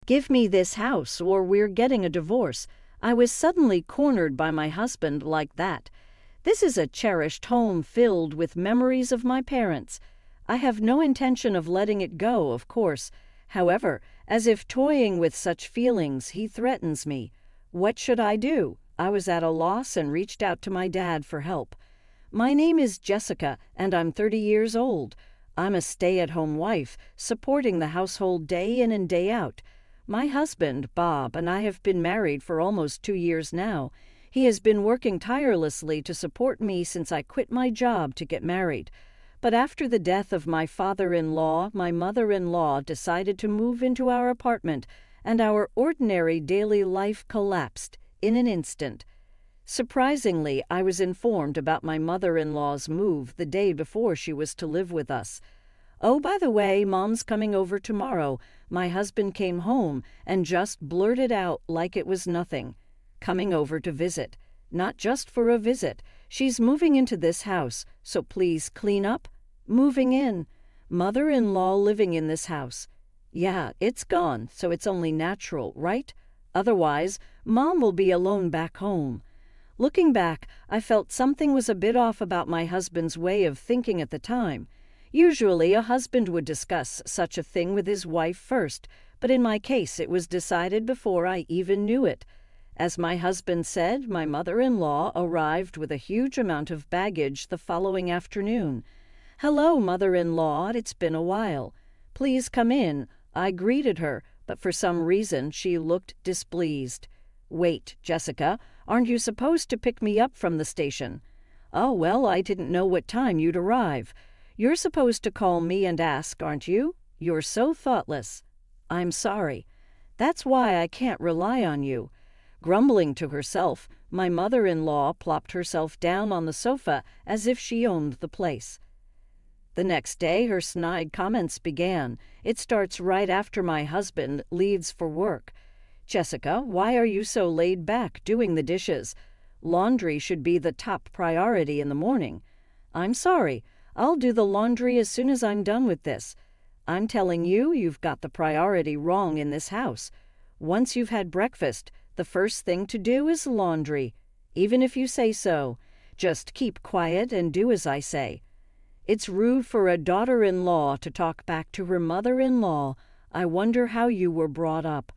Give me this house or we're getting a divorce. I was suddenly cornered by my husband like that. This is a cherished home filled with memories of my parents. I have no intention of letting it go, of course. However, as if toying with such feelings, he threatens me. What should I do? I was at a loss and reached out to my dad for help. My name is Jessica, and I'm 30 years old. I'm a stay-at-home wife, supporting the household day in and day out. My husband, Bob, and I have been married for almost 2 years now. He has been working tirelessly to support me since I quit my job to get married. But after the death of my father-in-law, my mother-in-law decided to move into our apartment, and our ordinary daily life collapsed in an instant. Surprisingly, I was informed about my mother-in-law's move the day before she was to live with us. Oh, by the way, Mom's coming over tomorrow. My husband came home and just blurted out like it was nothing. Coming over to visit. Not just for a visit. She's moving into this house, so please clean up. Moving in. Mother-in-law living in this house. Yeah, it's gone, so it's only natural, right? Otherwise, Mom will be alone back home. Looking back, I felt something was a bit off about my husband's way of thinking at the time. Usually, a husband would discuss such a thing with his wife first, but in my case it was decided before I even knew it. As my husband said, my mother-in-law arrived with a huge amount of baggage the following afternoon. "Hello, mother-in-law, it's been a while. Please come in." I greeted her, but for some reason she looked displeased. "Wait, Jessica, aren't you supposed to pick me up from the station?" "Oh, well, I didn't know what time you'd arrive. You're supposed to call me and ask, aren't you? You're so thoughtless." "I'm sorry. That's why I can't rely on you." Grumbling to herself, my mother-in-law plopped herself down on the sofa as if she owned the place. The next day, her snide comments began. It starts right after my husband leaves for work. "Jessica, why are you so laid back doing the dishes? Laundry should be the top priority in the morning." "I'm sorry. I'll do the laundry as soon as I'm done with this." "I'm telling you, you've got the priority wrong in this house. Once you've had breakfast, the first thing to do is laundry. Even if you say so, just keep quiet and do as I say." It's rude for a daughter-in-law to talk back to her mother-in-law. I wonder how you were brought up.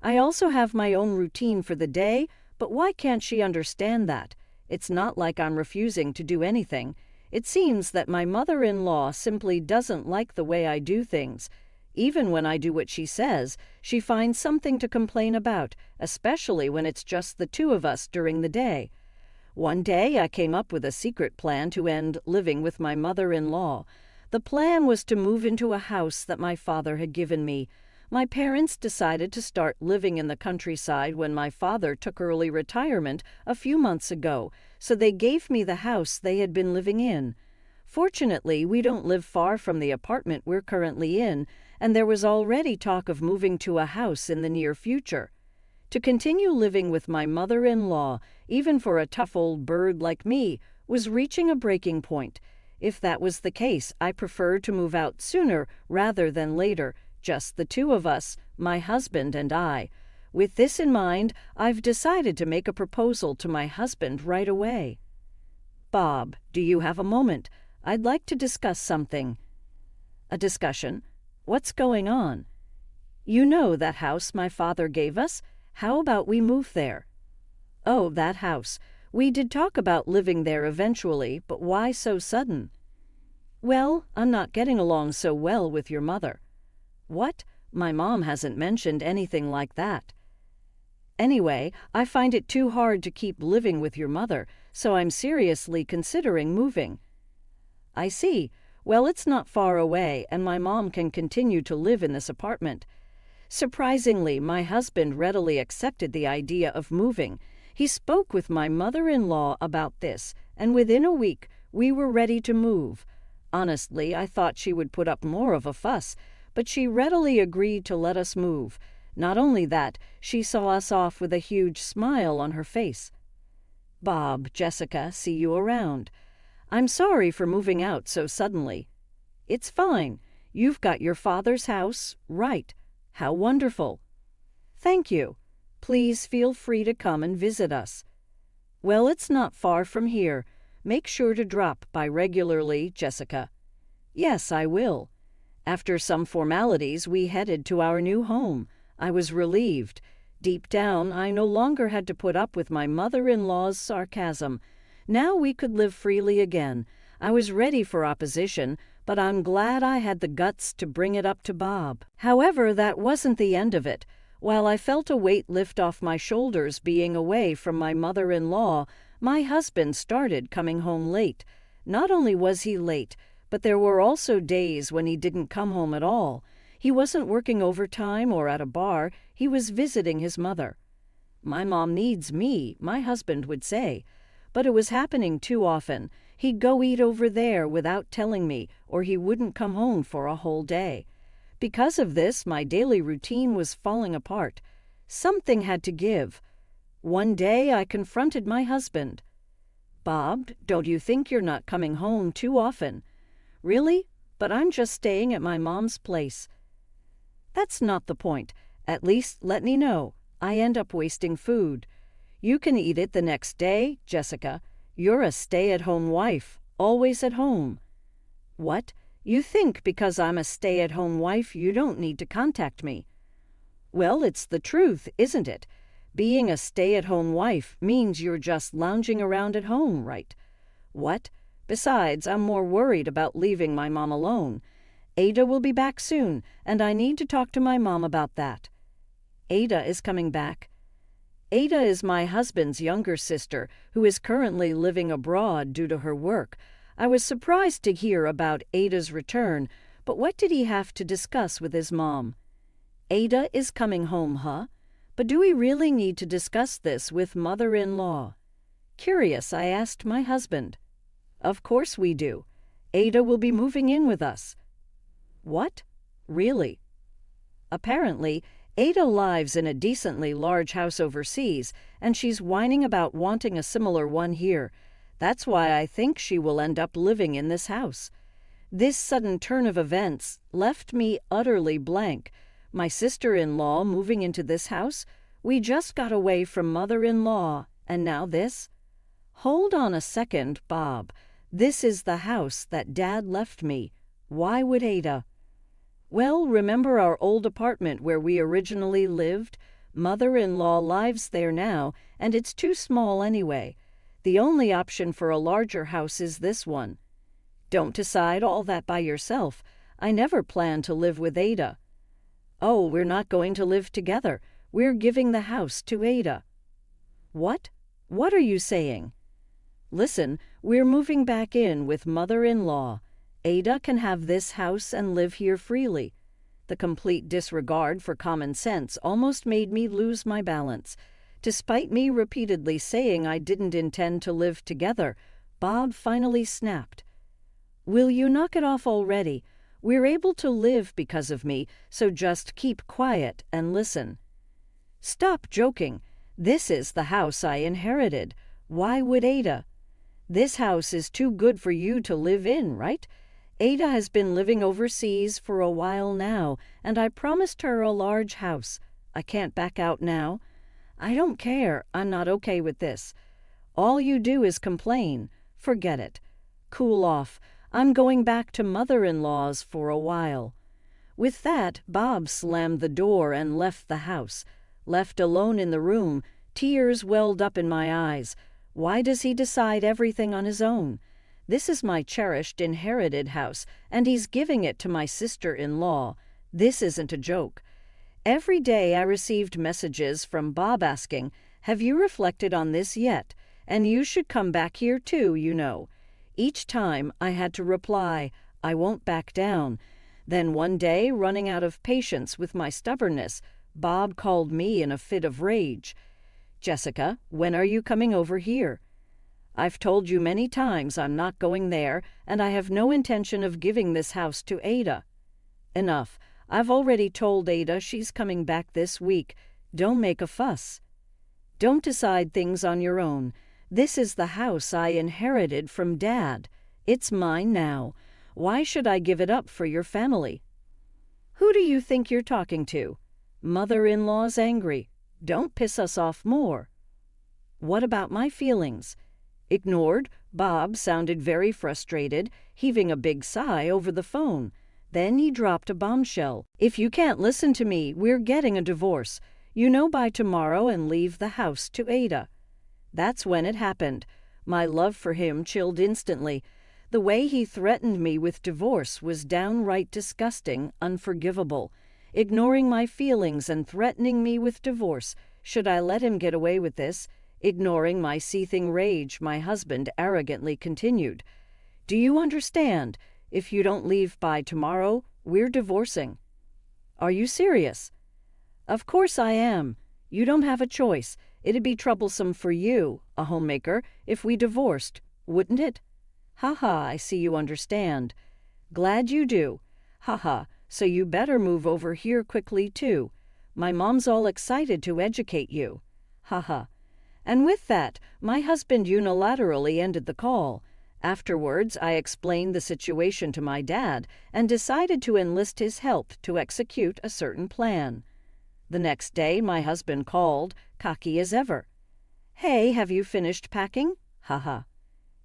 I also have my own routine for the day, but why can't she understand that? It's not like I'm refusing to do anything. It seems that my mother-in-law simply doesn't like the way I do things. Even when I do what she says, she finds something to complain about, especially when it's just the two of us during the day. One day I came up with a secret plan to end living with my mother-in-law. The plan was to move into a house that my father had given me. My parents decided to start living in the countryside when my father took early retirement a few months ago, so they gave me the house they had been living in. Fortunately, we don't live far from the apartment we're currently in, and there was already talk of moving to a house in the near future. To continue living with my mother-in-law, even for a tough old bird like me, was reaching a breaking point. If that was the case, I preferred to move out sooner rather than later, just the two of us, my husband and I. With this in mind, I've decided to make a proposal to my husband right away. "Bob, do you have a moment? I'd like to discuss something." "A discussion? What's going on?" "You know that house my father gave us? How about we move there?" "Oh, that house. We did talk about living there eventually, but why so sudden?" "Well, I'm not getting along so well with your mother." "What? My mom hasn't mentioned anything like that." "Anyway, I find it too hard to keep living with your mother, so I'm seriously considering moving." "I see. Well, it's not far away, and my mom can continue to live in this apartment." Surprisingly, my husband readily accepted the idea of moving. He spoke with my mother-in-law about this, and within a week we were ready to move. Honestly, I thought she would put up more of a fuss, but she readily agreed to let us move. Not only that, she saw us off with a huge smile on her face. "Bob, Jessica, see you around. I'm sorry for moving out so suddenly." "It's fine. You've got your father's house, right. How wonderful." Thank you. Please feel free to come and visit us. Well, it's not far from here. Make sure to drop by regularly, Jessica. Yes, I will. After some formalities, we headed to our new home. I was relieved. Deep down, I no longer had to put up with my mother-in-law's sarcasm. Now we could live freely again. I was ready for opposition, but I'm glad I had the guts to bring it up to Bob. However, that wasn't the end of it. While I felt a weight lift off my shoulders being away from my mother-in-law, my husband started coming home late. Not only was he late, but there were also days when he didn't come home at all. He wasn't working overtime or at a bar. He was visiting his mother. My mom needs me, my husband would say. But it was happening too often. He'd go eat over there without telling me, or he wouldn't come home for a whole day. Because of this, my daily routine was falling apart. Something had to give. One day I confronted my husband. Bob, don't you think you're not coming home too often? Really? But I'm just staying at my mom's place. That's not the point. At least let me know. I end up wasting food. You can eat it the next day, Jessica. You're a stay-at-home wife, always at home. What? You think because I'm a stay-at-home wife you don't need to contact me? Well, it's the truth, isn't it? Being a stay-at-home wife means you're just lounging around at home, right? What? Besides, I'm more worried about leaving my mom alone. Ada will be back soon, and I need to talk to my mom about that. Ada is coming back. Ada is my husband's younger sister, who is currently living abroad due to her work. I was surprised to hear about Ada's return, but what did he have to discuss with his mom? Ada is coming home, huh? But do we really need to discuss this with mother-in-law? Curious, I asked my husband. Of course we do. Ada will be moving in with us. What? Really? Apparently, Ada lives in a decently large house overseas, and she's whining about wanting a similar one here. That's why I think she will end up living in this house. This sudden turn of events left me utterly blank. My sister-in-law moving into this house? We just got away from mother-in-law, and now this? Hold on a second, Bob. This is the house that Dad left me. Why would Ada? Well, remember our old apartment where we originally lived? Mother-in-law lives there now, and it's too small anyway. The only option for a larger house is this one. Don't decide all that by yourself. I never planned to live with Ada. Oh, we're not going to live together. We're giving the house to Ada. What? What are you saying? Listen, we're moving back in with mother-in-law. Ada can have this house and live here freely. The complete disregard for common sense almost made me lose my balance. Despite me repeatedly saying I didn't intend to live together, Bob finally snapped. Will you knock it off already? We're able to live because of me, so just keep quiet and listen. Stop joking. This is the house I inherited. Why would Ada? This house is too good for you to live in, right? Ada has been living overseas for a while now, and I promised her a large house. I can't back out now. I don't care. I'm not okay with this. All you do is complain. Forget it. Cool off. I'm going back to mother-in-law's for a while. With that, Bob slammed the door and left the house. Left alone in the room, tears welled up in my eyes. Why does he decide everything on his own? This is my cherished inherited house, and he's giving it to my sister-in-law. This isn't a joke. Every day I received messages from Bob asking, "Have you reflected on this yet? And you should come back here too, you know." Each time I had to reply, "I won't back down." Then one day, running out of patience with my stubbornness, Bob called me in a fit of rage. "Jessica, when are you coming over here?" "I've told you many times I'm not going there, and I have no intention of giving this house to Ada." "Enough. I've already told Ada she's coming back this week. Don't make a fuss." "Don't decide things on your own. This is the house I inherited from Dad. It's mine now. Why should I give it up for your family?" "Who do you think you're talking to?" Mother-in-law's angry. Don't piss us off more. What about my feelings? Ignored, Bob sounded very frustrated, heaving a big sigh over the phone. Then he dropped a bombshell. If you can't listen to me, we're getting a divorce. You know by tomorrow and leave the house to Ada. That's when it happened. My love for him chilled instantly. The way he threatened me with divorce was downright disgusting, unforgivable. Ignoring my feelings and threatening me with divorce. Should I let him get away with this? Ignoring my seething rage, my husband arrogantly continued. Do you understand? If you don't leave by tomorrow, we're divorcing. Are you serious? Of course I am. You don't have a choice. It'd be troublesome for you, a homemaker, if we divorced, wouldn't it? Ha ha, I see you understand. Glad you do. Ha ha, so you better move over here quickly too. My mom's all excited to educate you. Ha ha. And with that, my husband unilaterally ended the call. Afterwards, I explained the situation to my dad and decided to enlist his help to execute a certain plan. The next day, my husband called, cocky as ever. Hey, have you finished packing? Ha ha.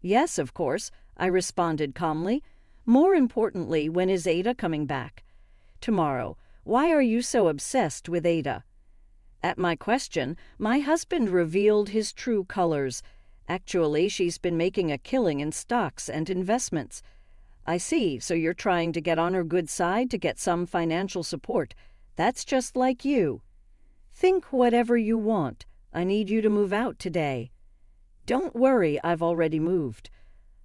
Yes, of course, I responded calmly. More importantly, when is Ada coming back? Tomorrow. Why are you so obsessed with Ada? At my question, my husband revealed his true colors. Actually, she's been making a killing in stocks and investments. I see, so you're trying to get on her good side to get some financial support. That's just like you. Think whatever you want. I need you to move out today. Don't worry, I've already moved.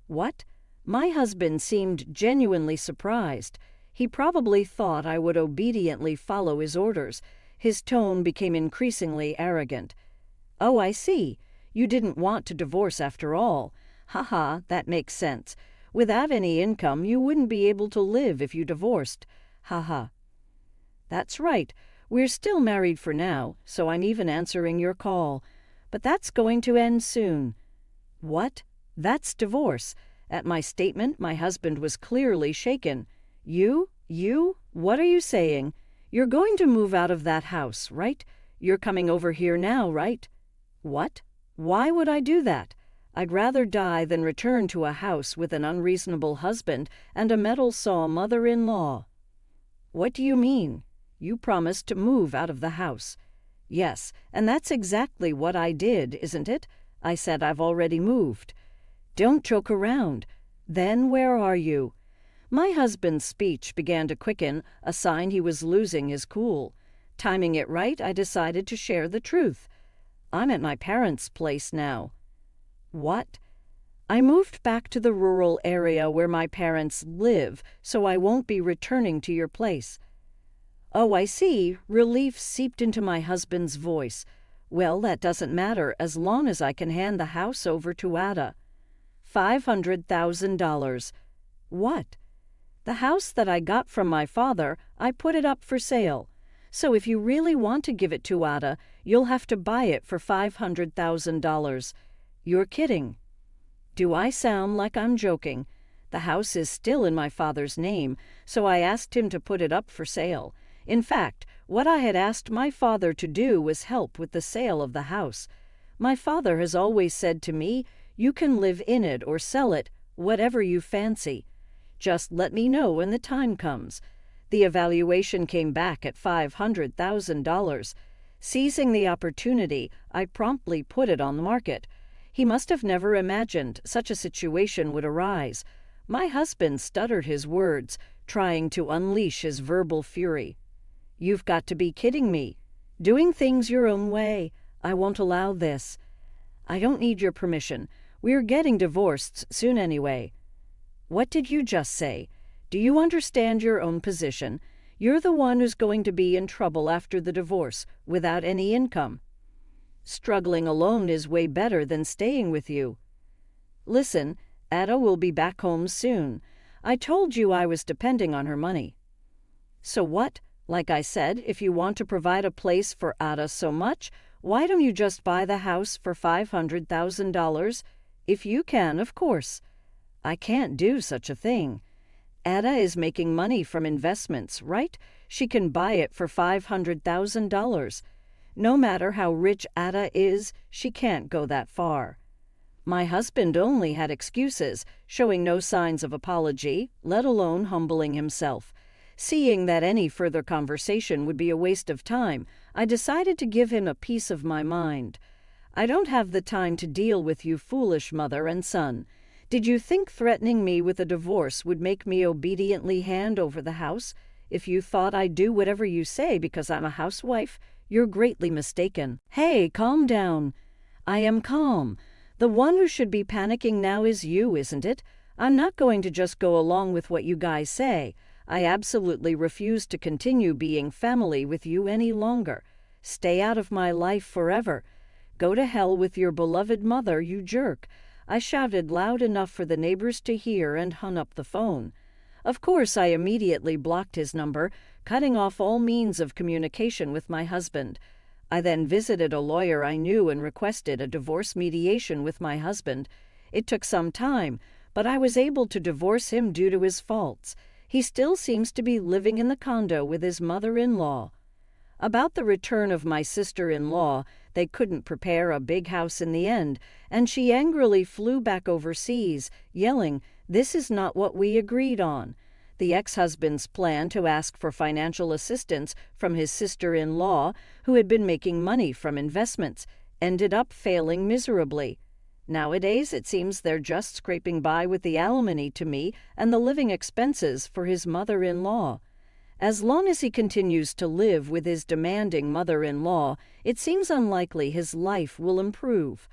What? My husband seemed genuinely surprised. He probably thought I would obediently follow his orders. His tone became increasingly arrogant. Oh, I see. You didn't want to divorce after all. Ha ha, that makes sense. Without any income, you wouldn't be able to live if you divorced. Ha ha. That's right. We're still married for now, so I'm even answering your call. But that's going to end soon. What? That's divorce. At my statement, my husband was clearly shaken. You? What are you saying? You're going to move out of that house, right? You're coming over here now, right? What? Why would I do that? I'd rather die than return to a house with an unreasonable husband and a metal-saw mother-in-law. What do you mean? You promised to move out of the house. Yes, and that's exactly what I did, isn't it? I said I've already moved. Don't joke around. Then where are you? My husband's speech began to quicken, a sign he was losing his cool. Timing it right, I decided to share the truth. I'm at my parents' place now. What? I moved back to the rural area where my parents live, so I won't be returning to your place. Oh, I see. Relief seeped into my husband's voice. Well, that doesn't matter as long as I can hand the house over to Ada. $500,000. What? The house that I got from my father, I put it up for sale. So if you really want to give it to Ada, you'll have to buy it for $500,000. You're kidding. Do I sound like I'm joking? The house is still in my father's name, so I asked him to put it up for sale. In fact, what I had asked my father to do was help with the sale of the house. My father has always said to me, you can live in it or sell it, whatever you fancy. Just let me know when the time comes. The evaluation came back at $500,000. Seizing the opportunity, I promptly put it on the market. He must have never imagined such a situation would arise. My husband stuttered his words, trying to unleash his verbal fury. You've got to be kidding me. Doing things your own way. I won't allow this. I don't need your permission. We're getting divorced soon anyway. What did you just say? Do you understand your own position? You're the one who's going to be in trouble after the divorce, without any income. Struggling alone is way better than staying with you. Listen, Ada will be back home soon. I told you I was depending on her money. So what? Like I said, if you want to provide a place for Ada so much, why don't you just buy the house for $500,000? If you can, of course. I can't do such a thing. Aita is making money from investments, right? She can buy it for $500,000. No matter how rich Aita is, she can't go that far. My husband only had excuses, showing no signs of apology, let alone humbling himself. Seeing that any further conversation would be a waste of time, I decided to give him a piece of my mind. I don't have the time to deal with you, foolish mother and son. Did you think threatening me with a divorce would make me obediently hand over the house? If you thought I'd do whatever you say because I'm a housewife, you're greatly mistaken. Hey, calm down. I am calm. The one who should be panicking now is you, isn't it? I'm not going to just go along with what you guys say. I absolutely refuse to continue being family with you any longer. Stay out of my life forever. Go to hell with your beloved mother, you jerk. I shouted loud enough for the neighbors to hear and hung up the phone. Of course, I immediately blocked his number, cutting off all means of communication with my husband. I then visited a lawyer I knew and requested a divorce mediation with my husband. It took some time, but I was able to divorce him due to his faults. He still seems to be living in the condo with his mother-in-law. About the return of my sister-in-law, they couldn't prepare a big house in the end, and she angrily flew back overseas, yelling, "This is not what we agreed on." The ex-husband's plan to ask for financial assistance from his sister-in-law, who had been making money from investments, ended up failing miserably. Nowadays, it seems they're just scraping by with the alimony to me and the living expenses for his mother-in-law. As long as he continues to live with his demanding mother-in-law, it seems unlikely his life will improve.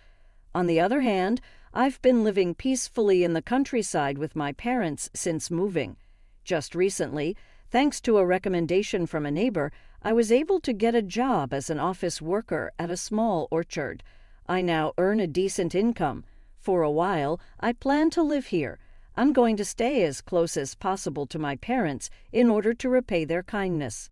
On the other hand, I've been living peacefully in the countryside with my parents since moving. Just recently, thanks to a recommendation from a neighbor, I was able to get a job as an office worker at a small orchard. I now earn a decent income. For a while, I plan to live here. I'm going to stay as close as possible to my parents in order to repay their kindness.